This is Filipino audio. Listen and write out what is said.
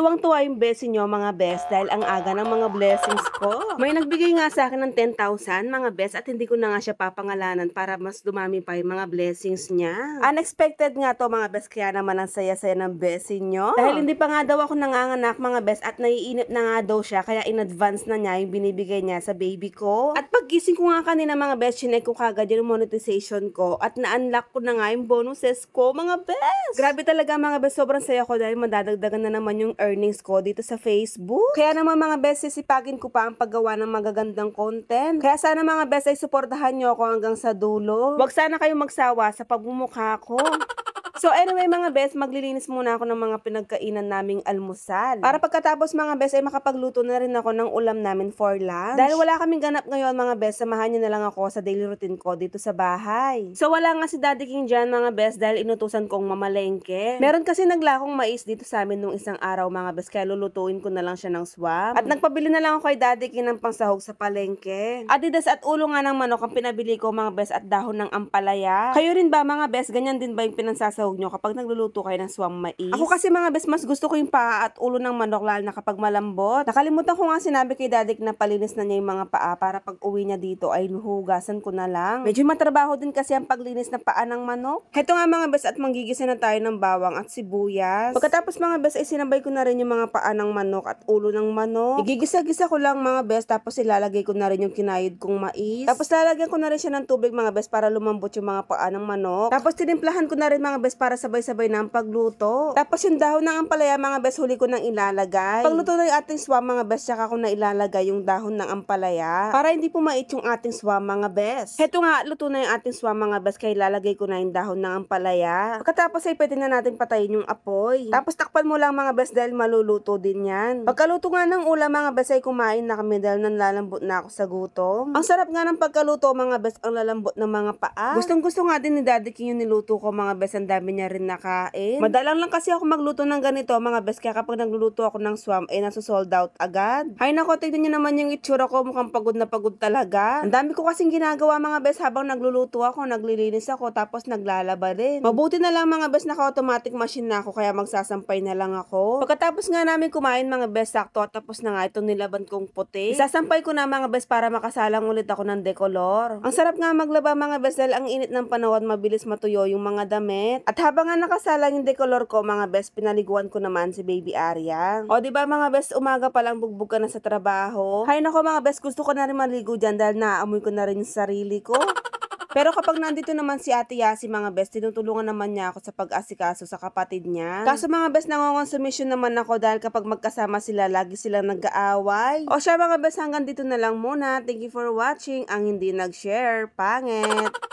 Tuwang-tuwa yung blessing nyo mga best dahil ang aga ng mga blessings ko. May nagbigay nga sa akin ng 10,000 mga best at hindi ko na nga siya papangalanan para mas dumami pa yung mga blessings niya. Unexpected nga to mga best kaya naman ang saya-saya ng blessing nyo. Dahil hindi pa nga daw ako nanganganak mga best at naiinip na nga daw siya kaya in advance na niya yung binibigay niya sa baby ko. At paggising ko nga kanina mga best, chinek ko kagad yung monetization ko at na-unlock ko na nga yung bonuses ko mga best. Grabe talaga mga best, sobrang saya ko dahil madadagdagan na naman yung earnings ko dito sa Facebook. Kaya naman mga best, sisipagin ko pa ang paggawa ng magagandang content. Kaya sana mga best ay suportahan nyo ako hanggang sa dulo. Huwag sana kayong magsawa sa pagmumukha ko. So anyway mga best, maglilinis muna ako ng mga pinagkainan naming almusal. Para pagkatapos mga best ay makapagluto na rin ako ng ulam namin for lunch. Dahil wala kaming ganap ngayon mga best, samahan nyo na lang ako sa daily routine ko dito sa bahay. So wala nga si Daddy King dyan mga best dahil inutusan kong mamalengke. Meron kasi naglakong mais dito sa amin nung isang araw mga best kaya lulutuin ko na lang siya ng swam. At nagpabili na lang ako kay Daddy King ng pangsahog sa palengke. Adidas at ulo nga ng manok ang pinabili ko mga best at dahon ng ampalaya. Kayo rin ba mga best, ganyan din ba yung pinansasahog nyo kapag nagluluto kayo ng swam mais? Ako kasi mga best, mas gusto ko yung paa at ulo ng manok lalo na kapag malambot. Nakalimutan ko nga sinabi kay Daddy na palinis na niya yung mga paa para pag uwi niya dito ay hugasan ko na lang. Medyo matrabaho din kasi ang paglinis ng paa ng manok. Heto nga mga best at manggigisa na tayo ng bawang at sibuyas. Pagkatapos mga best ay sinabay ko na rin yung mga paa ng manok at ulo ng manok. Igigisa-gisa ko lang mga best tapos ilalagay ko na rin yung kinayod kong mais. Tapos lalagyan ko na rin siya ng tubig mga best para lumambot yung mga paa ng manok. Tapos tinimplahan ko na rin mga best para sabay-sabay na ang pagluto. Tapos yung dahon ng ampalaya mga best huli ko nang ilalagay. Pagluto ng ating swam mga best, saka ko na ilalagay yung dahon ng ampalaya para hindi pumait yung ating swam mga best. Heto nga, luto na yung ating swam mga best kaya ilalagay ko na yung dahon ng ampalaya. Pagkatapos ay pwede na natin patayin yung apoy. Tapos takpan mo lang mga best dahil maluluto din yan. Pagkaluto nga ng ulam mga best ay kumain na kami dahil nanlalambot na ako sa gutom. Ang sarap nga ng pagkaluto mga best, ang lalambot ng mga paa. Gustong gusto nga din ni Daddy King yung niluto ko mga best, ang dami niya rin nakain. Madalang lang kasi ako magluto ng ganito mga best kaya kapag nagluluto ako ng swam ay nasusold out agad. Hay nako, tignan nyo naman yung itsura ko, mukhang pagod na pagod talaga. Ang dami ko kasing ginagawa mga best habang nagluluto ako, naglilinis ako tapos naglalaba rin. Mabuti na lang mga best naka-automatic machine na ako kaya magsasampay na lang ako. Pagkatapos nga namin kumain mga best, sakto tapos na nga itong nilaban kong puti. Isasampay ko na mga best para makasalang ulit ako ng decolor. Ang sarap nga maglaba mga best dahil ang init ng panahon mabilis matuyo yung mga damit. At habang nga nakasalang yung decolor ko mga best, pinaliguan ko naman si Baby Arya. O diba mga best, umaga pa lang bugbog ka na sa trabaho. Hay nako mga best, gusto ko na rin maligo dyan dahil naaamoy ko na rin yung sarili ko. Pero kapag nandito naman si Ate Yasi mga best, tinutulungan naman niya ako sa pag-asikaso sa kapatid niya. Kaso mga best, nangongonsumisyon naman ako dahil kapag magkasama sila, lagi silang nag-aaway. O siya mga best, hanggang dito na lang muna. Thank you for watching. Ang hindi nag-share, pangit.